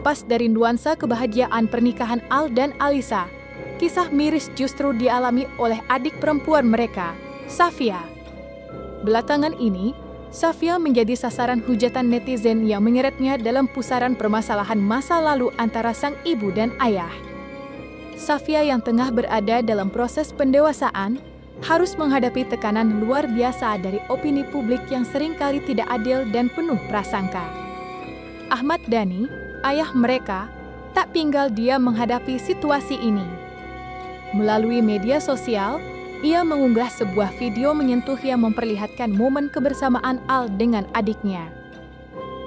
Terlepas dari nuansa kebahagiaan pernikahan Al dan Alisa, kisah miris justru dialami oleh adik perempuan mereka, Safia. Belakangan ini, Safia menjadi sasaran hujatan netizen yang menyeretnya dalam pusaran permasalahan masa lalu antara sang ibu dan ayah. Safia yang tengah berada dalam proses pendewasaan harus menghadapi tekanan luar biasa dari opini publik yang seringkali tidak adil dan penuh prasangka. Ahmad Dhani, ayah mereka, tak tinggal diam menghadapi situasi ini. Melalui media sosial, ia mengunggah sebuah video menyentuh yang memperlihatkan momen kebersamaan Al dengan adiknya.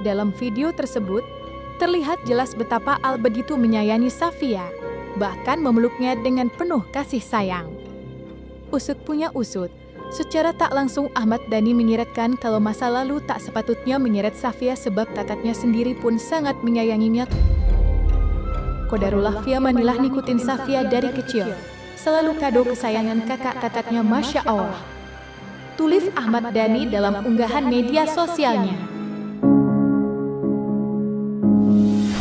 Dalam video tersebut, terlihat jelas betapa Al begitu menyayangi Safia, bahkan memeluknya dengan penuh kasih sayang. Usut punya usut, secara tak langsung Ahmad Dhani menyiratkan kalau masa lalu tak sepatutnya menyeret Safia sebab kakaknya sendiri pun sangat menyayanginya. Kodarullah Fia Manilah ngikutin Safia dari kecil, selalu kado kesayangan kakak-kakaknya, Masya Allah. Tulis Ahmad Dhani dalam unggahan media sosialnya.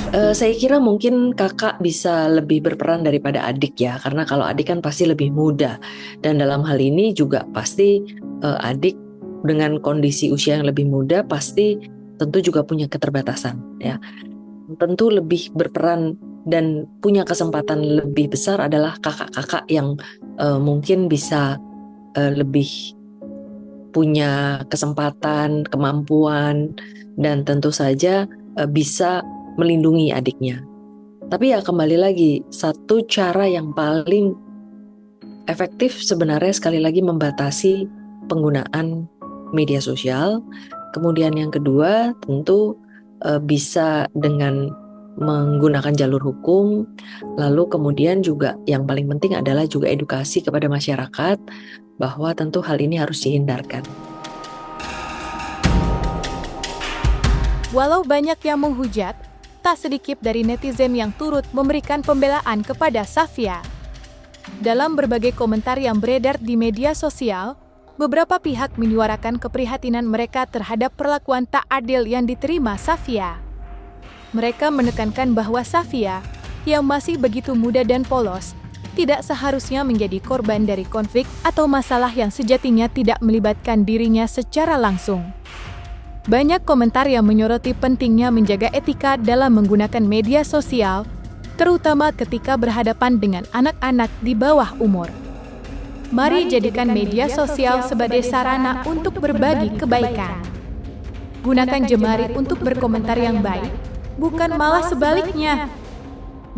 Saya kira mungkin kakak bisa lebih berperan daripada adik ya, karena kalau adik kan pasti lebih muda, dan dalam hal ini juga pasti adik dengan kondisi usia yang lebih muda pasti tentu juga punya keterbatasan ya. Tentu lebih berperan dan punya kesempatan lebih besar adalah kakak-kakak yang mungkin bisa lebih punya kesempatan, kemampuan, dan tentu saja bisa melindungi adiknya. Tapi ya kembali lagi, satu cara yang paling efektif sebenarnya sekali lagi membatasi penggunaan media sosial. Kemudian yang kedua tentu bisa dengan menggunakan jalur hukum. Lalu kemudian juga yang paling penting adalah juga edukasi kepada masyarakat bahwa tentu hal ini harus dihindarkan. Walau banyak yang menghujat, tak sedikit dari netizen yang turut memberikan pembelaan kepada Safia. Dalam berbagai komentar yang beredar di media sosial, beberapa pihak menyuarakan keprihatinan mereka terhadap perlakuan tak adil yang diterima Safia. Mereka menekankan bahwa Safia, yang masih begitu muda dan polos, tidak seharusnya menjadi korban dari konflik atau masalah yang sejatinya tidak melibatkan dirinya secara langsung. Banyak komentar yang menyoroti pentingnya menjaga etika dalam menggunakan media sosial, terutama ketika berhadapan dengan anak-anak di bawah umur. Mari jadikan media sosial sebagai sarana untuk berbagi kebaikan. Gunakan jemari untuk berkomentar yang baik, bukan malah sebaliknya.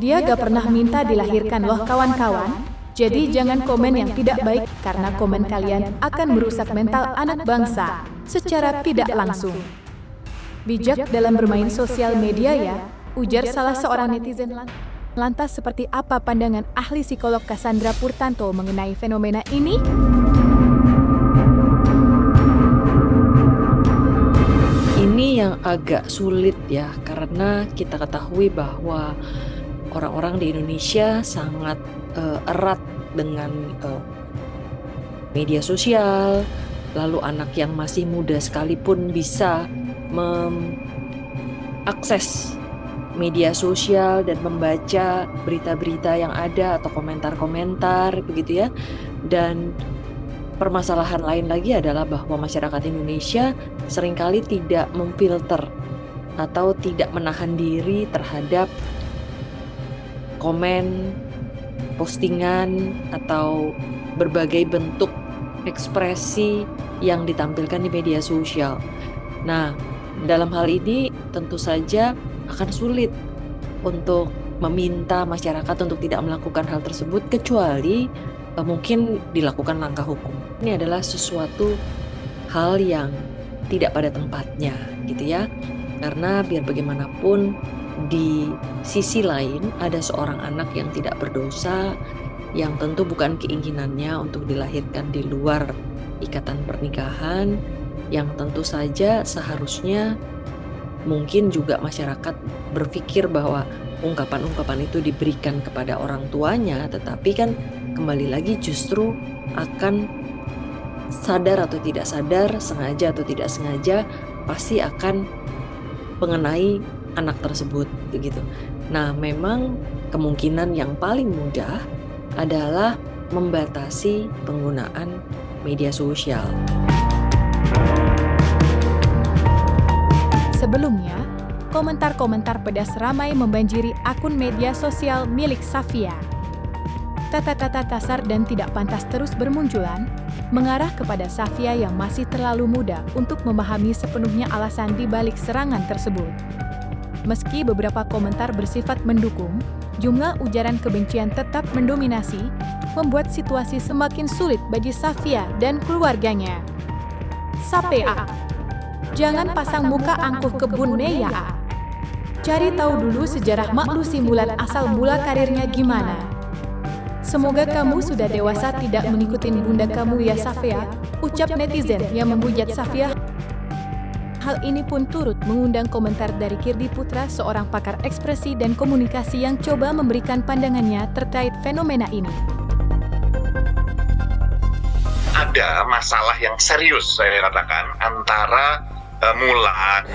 Dia gak pernah minta dilahirkan loh kawan-kawan, jadi jangan komen yang tidak baik karena komen kalian akan merusak mental anak bangsa secara tidak langsung. Bijak dalam bermain sosial media ya, ujar salah seorang netizen. Lantas seperti apa pandangan ahli psikolog Cassandra Purtanto mengenai fenomena ini? Ini yang agak sulit ya, karena kita ketahui bahwa orang-orang di Indonesia sangat erat dengan media sosial, lalu anak yang masih muda sekalipun bisa mengakses media sosial dan membaca berita-berita yang ada atau komentar-komentar begitu ya. Dan permasalahan lain lagi adalah bahwa masyarakat Indonesia seringkali tidak memfilter atau tidak menahan diri terhadap komen, postingan, atau berbagai bentuk ekspresi yang ditampilkan di media sosial. Nah, dalam hal ini tentu saja akan sulit untuk meminta masyarakat untuk tidak melakukan hal tersebut kecuali mungkin dilakukan langkah hukum. Ini adalah sesuatu hal yang tidak pada tempatnya gitu ya. Karena biar bagaimanapun di sisi lain ada seorang anak yang tidak berdosa, yang tentu bukan keinginannya untuk dilahirkan di luar ikatan pernikahan, yang tentu saja seharusnya mungkin juga masyarakat berpikir bahwa ungkapan-ungkapan itu diberikan kepada orang tuanya, tetapi kan kembali lagi justru akan sadar atau tidak sadar, sengaja atau tidak sengaja, pasti akan mengenai anak tersebut begitu. Nah, memang kemungkinan yang paling mudah adalah membatasi penggunaan media sosial. Sebelumnya, komentar-komentar pedas ramai membanjiri akun media sosial milik Safia. Kata-kata kasar dan tidak pantas terus bermunculan, mengarah kepada Safia yang masih terlalu muda untuk memahami sepenuhnya alasan di balik serangan tersebut. Meski beberapa komentar bersifat mendukung, jumlah ujaran kebencian tetap mendominasi, membuat situasi semakin sulit bagi Safia dan keluarganya. Sapea, jangan pasang muka angkuh kebun Meya. Cari tahu dulu sejarah Mak Lucy Mulat asal mula karirnya gimana. Semoga kamu sudah dewasa tidak mengikuti bunda kamu ya Safia, ucap netizen yang menghujat Safia. Hal ini pun turut mengundang komentar dari Kirdi Putra, seorang pakar ekspresi dan komunikasi yang coba memberikan pandangannya terkait fenomena ini. Ada masalah yang serius saya katakan antara Mulan,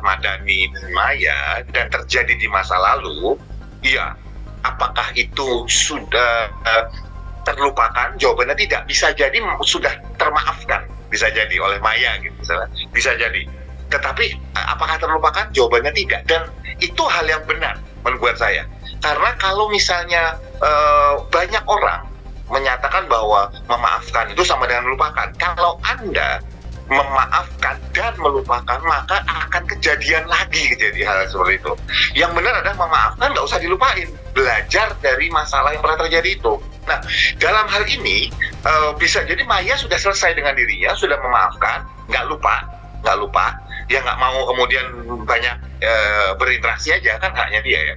Ahmad Dhani, dan Maya, dan terjadi di masa lalu. Ya, apakah itu sudah terlupakan? Jawabannya tidak. Bisa jadi sudah termaafkan, bisa jadi oleh Maya gitu misalnya. Bisa jadi. Tetapi apakah terlupakan? Jawabannya tidak. Dan itu hal yang benar menurut saya. Karena kalau misalnya banyak orang menyatakan bahwa memaafkan itu sama dengan melupakan. Kalau Anda memaafkan dan melupakan, maka akan kejadian lagi hal seperti itu. Yang benar adalah memaafkan, nggak usah dilupain. Belajar dari masalah yang pernah terjadi itu. Nah, dalam hal ini bisa jadi Maya sudah selesai dengan dirinya, sudah memaafkan, nggak lupa. Ya nggak mau kemudian banyak berinteraksi aja, kan haknya dia ya.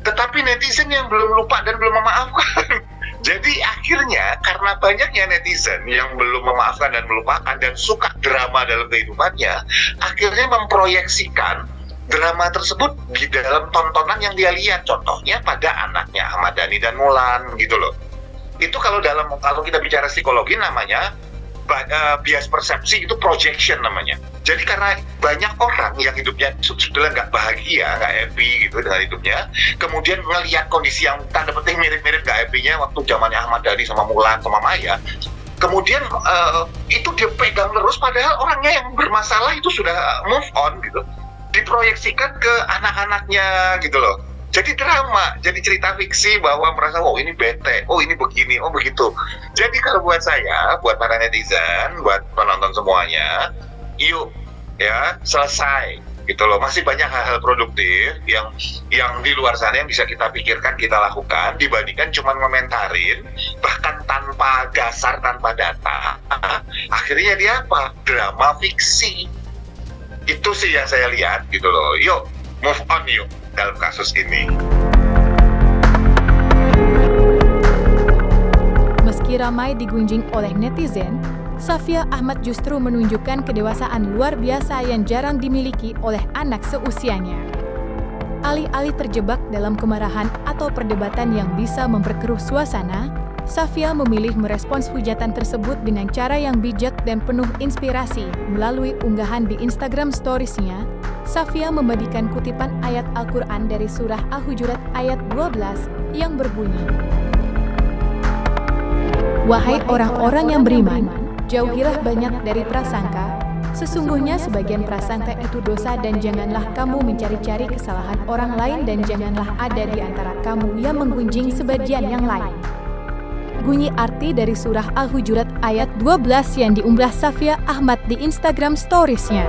Tetapi netizen yang belum lupa dan belum memaafkan. Jadi akhirnya karena banyaknya netizen yang belum memaafkan dan melupakan dan suka drama dalam kehidupannya, akhirnya memproyeksikan drama tersebut di dalam tontonan yang dia lihat. Contohnya pada anaknya Ahmad Dhani dan Mulan gitu loh. Itu kalau kita bicara psikologi namanya bias persepsi, itu projection namanya. Jadi karena banyak orang yang hidupnya sudah nggak bahagia, nggak happy gitu dengan hidupnya, kemudian melihat kondisi yang tanda petik mirip-mirip nggak happy-nya waktu zamannya Ahmad Dhani sama Mulan sama Maya, kemudian itu dia pegang terus, padahal orangnya yang bermasalah itu sudah move on gitu, diproyeksikan ke anak-anaknya gitu loh. Jadi drama, jadi cerita fiksi bahwa merasa, oh ini bete, oh ini begini, oh begitu. Jadi kalau buat saya, buat para netizen, buat penonton semuanya, yuk ya selesai gitu loh. Masih banyak hal-hal produktif yang di luar sana yang bisa kita pikirkan, kita lakukan, dibandingkan cuma komentarin, bahkan tanpa dasar, tanpa data. Akhirnya dia apa? Drama fiksi. Itu sih yang saya lihat gitu loh. Yuk move on yuk dalam kasus ini. Meski ramai digunjing oleh netizen, Safia Ahmad justru menunjukkan kedewasaan luar biasa yang jarang dimiliki oleh anak seusianya. Alih-alih terjebak dalam kemarahan atau perdebatan yang bisa memperkeruh suasana, Safia memilih merespons hujatan tersebut dengan cara yang bijak dan penuh inspirasi. Melalui unggahan di Instagram Stories-nya, Safia membagikan kutipan ayat Al-Quran dari surah Al-Hujurat ayat 12 yang berbunyi, "Wahai orang-orang yang beriman, jauhilah banyak dari prasangka. Sesungguhnya sebagian prasangka itu dosa dan janganlah kamu mencari-cari kesalahan orang lain dan janganlah ada di antara kamu yang menggunjing sebagian yang lain." Bunyi arti dari surah Al-Hujurat ayat 12 yang diunggah Safia Ahmad di Instagram Stories-nya.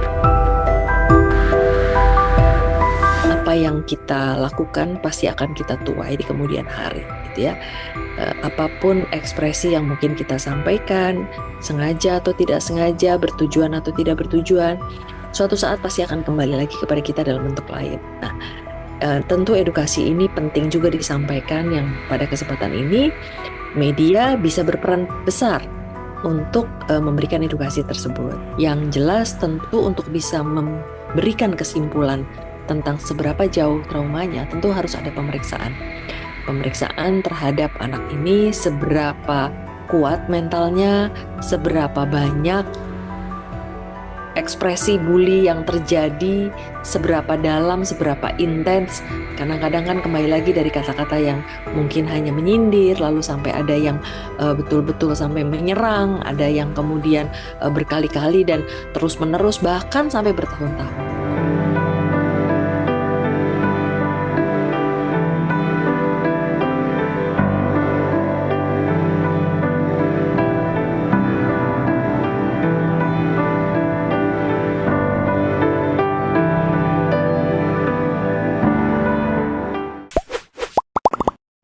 Apa yang kita lakukan pasti akan kita tuai di kemudian hari gitu ya. Apapun ekspresi yang mungkin kita sampaikan, sengaja atau tidak sengaja, bertujuan atau tidak bertujuan, suatu saat pasti akan kembali lagi kepada kita dalam bentuk lain. Nah, tentu edukasi ini penting juga disampaikan, yang pada kesempatan ini media bisa berperan besar untuk memberikan edukasi tersebut. Yang jelas tentu untuk bisa memberikan kesimpulan tentang seberapa jauh traumanya, tentu harus ada pemeriksaan. Pemeriksaan terhadap anak ini, seberapa kuat mentalnya, seberapa banyak ekspresi bully yang terjadi seberapa dalam, seberapa intens. Kadang-kadang kan kembali lagi dari kata-kata yang mungkin hanya menyindir, lalu sampai ada yang betul-betul sampai menyerang, ada yang kemudian berkali-kali dan terus-menerus bahkan sampai bertahun-tahun.